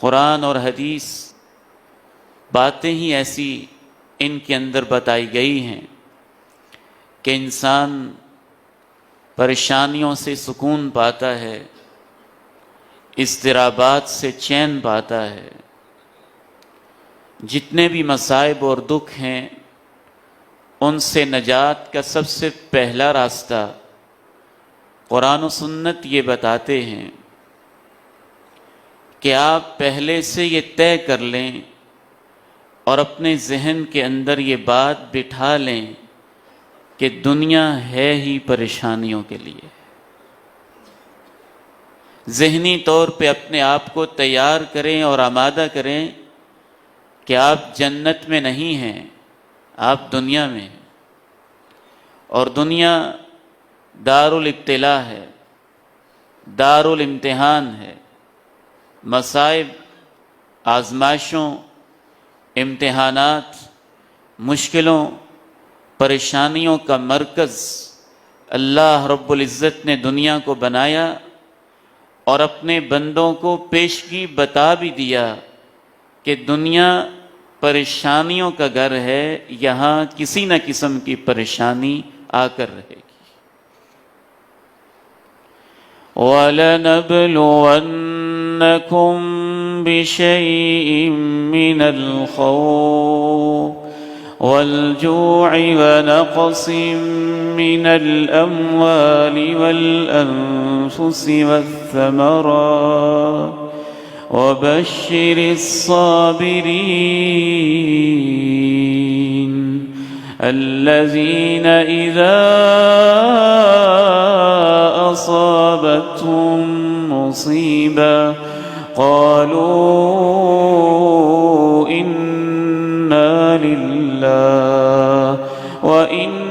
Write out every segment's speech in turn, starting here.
قرآن اور حدیث باتیں ہی ایسی ان کے اندر بتائی گئی ہیں کہ انسان پریشانیوں سے سکون پاتا ہے، اضطرابات سے چین پاتا ہے۔ جتنے بھی مصائب اور دکھ ہیں ان سے نجات کا سب سے پہلا راستہ قرآن و سنت یہ بتاتے ہیں کہ آپ پہلے سے یہ طے کر لیں اور اپنے ذہن کے اندر یہ بات بٹھا لیں کہ دنیا ہے ہی پریشانیوں کے لیے۔ ذہنی طور پہ اپنے آپ کو تیار کریں اور آمادہ کریں کہ آپ جنت میں نہیں ہیں، آپ دنیا میں ہیں، اور دنیا دار الابتلاء ہے، دار الامتحان ہے۔ مصائب، آزمائشوں، امتحانات، مشکلوں، پریشانیوں کا مرکز اللہ رب العزت نے دنیا کو بنایا اور اپنے بندوں کو پیشگی بتا بھی دیا کہ دنیا پریشانیوں کا گھر ہے، یہاں کسی نہ قسم کی پریشانی آ کر رہے گی۔ وَلَنَبْلُوَنَّكُمْ بِشَيْءٍ مِّنَ الْخَوْفِ وَالْجُوعِ وَنَقْصٍ مِّنَ الْأَمْوَالِ وَالْأَنفُسِ وَالثَّمَرَاتِ وَبَشِّرِ الصَّابِرِينَ الَّذِينَ إِذَا أَصَابَتْهُم مُّصِيبَةٌ قَالُوا إِنَّا لِلَّهِ وَإِنَّا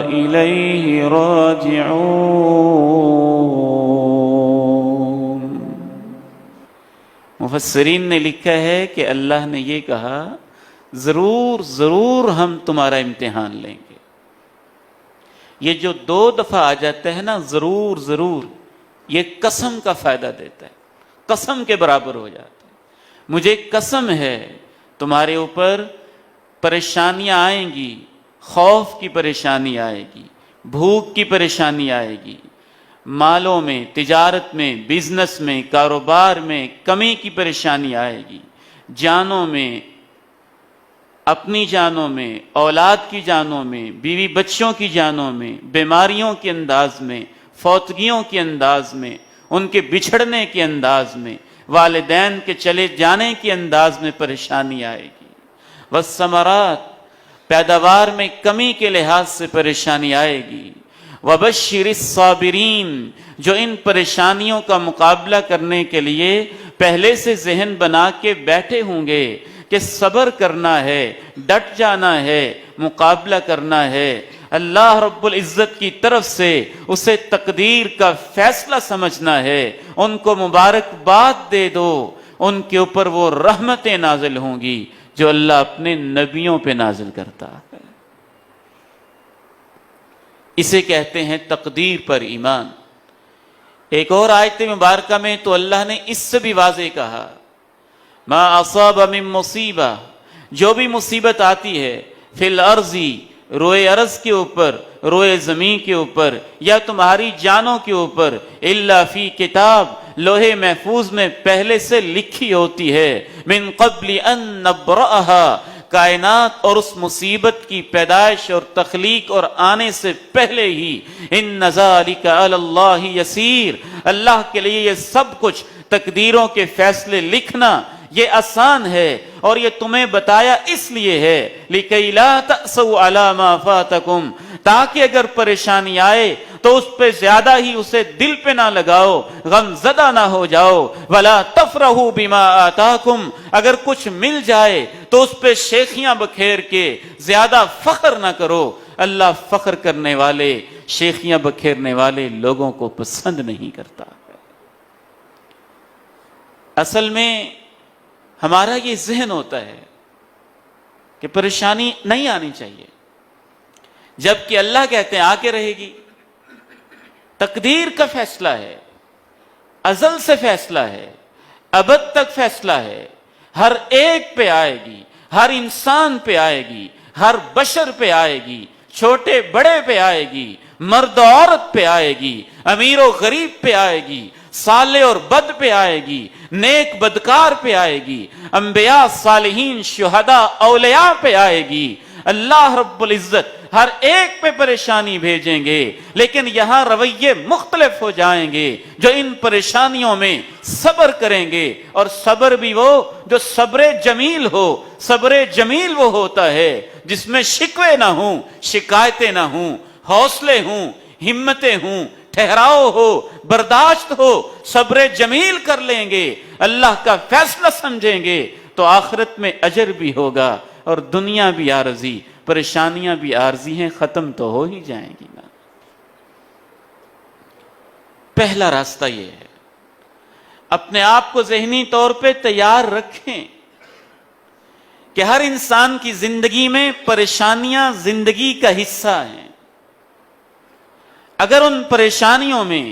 إِلَيْهِ راجعون۔ مفسرین نے لکھا ہے کہ اللہ نے یہ کہا، ضرور ضرور ہم تمہارا امتحان لیں گے۔ یہ جو 2 دفعہ آ جاتا ہے نا، ضرور ضرور، یہ قسم کا فائدہ دیتا ہے، قسم کے برابر ہو جاتا ہے۔ مجھے قسم ہے تمہارے اوپر پریشانیاں آئیں گی، خوف کی پریشانی آئے گی، بھوک کی پریشانی آئے گی، مالوں میں، تجارت میں، بزنس میں، کاروبار میں کمی کی پریشانی آئے گی، جانوں میں، اپنی جانوں میں، اولاد کی جانوں میں، بیوی بچوں کی جانوں میں، بیماریوں کے انداز میں، فوتگیوں کے انداز میں، ان کے بچھڑنے کے انداز میں، والدین کے چلے جانے کے انداز میں پریشانی آئے گی۔ والثمرات، پیداوار میں کمی کے لحاظ سے پریشانی آئے گی۔ وبشر الصابرین، جو ان پریشانیوں کا مقابلہ کرنے کے لیے پہلے سے ذہن بنا کے بیٹھے ہوں گے کہ صبر کرنا ہے، ڈٹ جانا ہے، مقابلہ کرنا ہے، اللہ رب العزت کی طرف سے اسے تقدیر کا فیصلہ سمجھنا ہے، ان کو مبارکباد دے دو، ان کے اوپر وہ رحمتیں نازل ہوں گی جو اللہ اپنے نبیوں پہ نازل کرتا ہے۔ اسے کہتے ہیں تقدیر پر ایمان۔ ایک اور آیت مبارکہ میں تو اللہ نے اس سے بھی واضح کہا، ما اصاب من مصیبہ، جو بھی مصیبت آتی ہے، فی الارض، روئے ارض کے اوپر، روئے زمین کے اوپر، یا تمہاری جانوں کے اوپر، الا فی کتاب، لوح محفوظ میں پہلے سے لکھی ہوتی ہے، من قبل ان نبرأہا، کائنات اور اس مصیبت کی پیدائش اور تخلیق اور آنے سے پہلے ہی، ان ذالک علی اللہ یسیر، اللہ کے لیے یہ سب کچھ تقدیروں کے فیصلے لکھنا یہ آسان ہے، اور یہ تمہیں بتایا اس لیے ہے لِكَيْ لَا تَأْسَوْا عَلَى مَا فَاتَكُمْ، تاکہ اگر پریشانی آئے تو اس پہ زیادہ ہی اسے دل پہ نہ لگاؤ، غم زدہ نہ ہو جاؤ، وَلَا تَفْرَحُوا بِمَا آتَاكُمْ، اگر کچھ مل جائے تو اس پہ شیخیاں بکھیر کے زیادہ فخر نہ کرو۔ اللہ فخر کرنے والے، شیخیاں بکھیرنے والے لوگوں کو پسند نہیں کرتا۔ اصل میں ہمارا یہ ذہن ہوتا ہے کہ پریشانی نہیں آنی چاہیے، جبکہ اللہ کہتے ہیں آ کے رہے گی، تقدیر کا فیصلہ ہے۔ ازل سے فیصلہ ہے، ابد تک فیصلہ ہے، ہر ایک پہ آئے گی، ہر انسان پہ آئے گی، ہر بشر پہ آئے گی، چھوٹے بڑے پہ آئے گی، مرد و عورت پہ آئے گی، امیر و غریب پہ آئے گی، صالح اور بد پہ آئے گی، نیک بدکار پہ آئے گی، انبیاء صالحین شہداء اولیاء پہ آئے گی۔ اللہ رب العزت ہر ایک پہ پریشانی بھیجیں گے، لیکن یہاں رویے مختلف ہو جائیں گے۔ جو ان پریشانیوں میں صبر کریں گے، اور صبر بھی وہ جو صبر جمیل ہو، صبر جمیل وہ ہوتا ہے جس میں شکوے نہ ہوں، شکایتیں نہ ہوں، حوصلے ہوں، ہمتیں ہوں، ٹھہراؤ ہو، برداشت ہو، صبر جمیل کر لیں گے، اللہ کا فیصلہ سمجھیں گے تو آخرت میں اجر بھی ہوگا، اور دنیا بھی عارضی، پریشانیاں بھی عارضی ہیں، ختم تو ہو ہی جائیں گی نا۔ پہلا راستہ یہ ہے، اپنے آپ کو ذہنی طور پہ تیار رکھیں کہ ہر انسان کی زندگی میں پریشانیاں زندگی کا حصہ ہیں۔ اگر ان پریشانیوں میں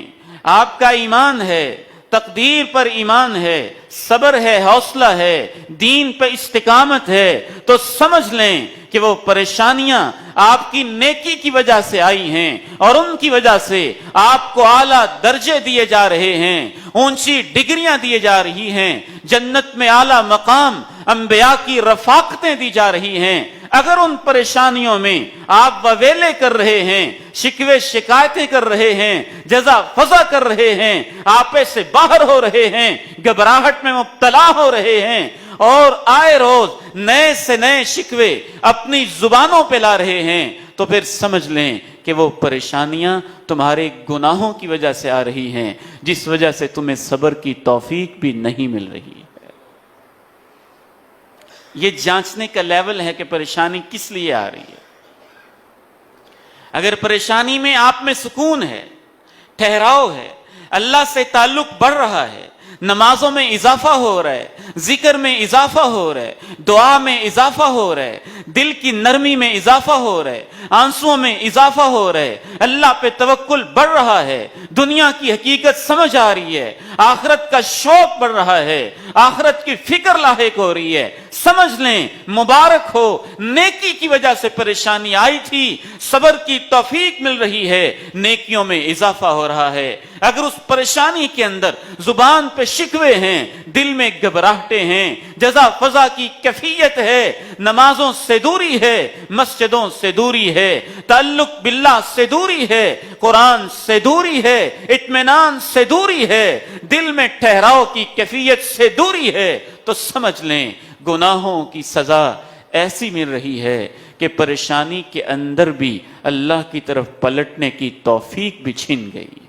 آپ کا ایمان ہے، تقدیر پر ایمان ہے، صبر ہے، حوصلہ ہے، دین پہ استقامت ہے، تو سمجھ لیں کہ وہ پریشانیاں آپ کی نیکی کی وجہ سے آئی ہیں، اور ان کی وجہ سے آپ کو اعلیٰ درجے دیے جا رہے ہیں، اونچی ڈگریاں دیے جا رہی ہیں، جنت میں اعلیٰ مقام، انبیاء کی رفاقتیں دی جا رہی ہیں۔ اگر ان پریشانیوں میں آپ وویلے کر رہے ہیں، شکوے شکایتیں کر رہے ہیں، جزا فضا کر رہے ہیں، آپے سے باہر ہو رہے ہیں، گھبراہٹ میں مبتلا ہو رہے ہیں، اور آئے روز نئے سے نئے شکوے اپنی زبانوں پہ لا رہے ہیں، تو پھر سمجھ لیں کہ وہ پریشانیاں تمہارے گناہوں کی وجہ سے آ رہی ہیں، جس وجہ سے تمہیں صبر کی توفیق بھی نہیں مل رہی ہے۔ یہ جانچنے کا لیول ہے کہ پریشانی کس لیے آ رہی ہے۔ اگر پریشانی میں آپ میں سکون ہے، ٹھہراؤ ہے، اللہ سے تعلق بڑھ رہا ہے، نمازوں میں اضافہ ہو رہا ہے، ذکر میں اضافہ ہو رہا ہے، دعا میں اضافہ ہو رہا ہے، دل کی نرمی میں اضافہ ہو رہا ہے، آنسوؤں میں اضافہ ہو رہا ہے، اللہ پہ توکل بڑھ رہا ہے، دنیا کی حقیقت سمجھ آ رہی ہے، آخرت کا شوق بڑھ رہا ہے، آخرت کی فکر لاحق ہو رہی ہے، سمجھ لیں مبارک ہو، نیکی کی وجہ سے پریشانی آئی تھی، صبر کی توفیق مل رہی ہے، نیکیوں میں اضافہ ہو رہا ہے۔ اگر اس پریشانی کے اندر زبان پہ شکوے ہیں، دل میں گھبراہٹیں ہیں، جزا فضا کی کیفیت ہے، نمازوں سے دوری ہے، مسجدوں سے دوری ہے، تعلق باللہ سے دوری ہے، قرآن سے دوری ہے، اطمینان سے دوری ہے، دل میں ٹھہراؤ کی کیفیت سے دوری ہے، تو سمجھ لیں گناہوں کی سزا ایسی مل رہی ہے کہ پریشانی کے اندر بھی اللہ کی طرف پلٹنے کی توفیق بھی چھن گئی۔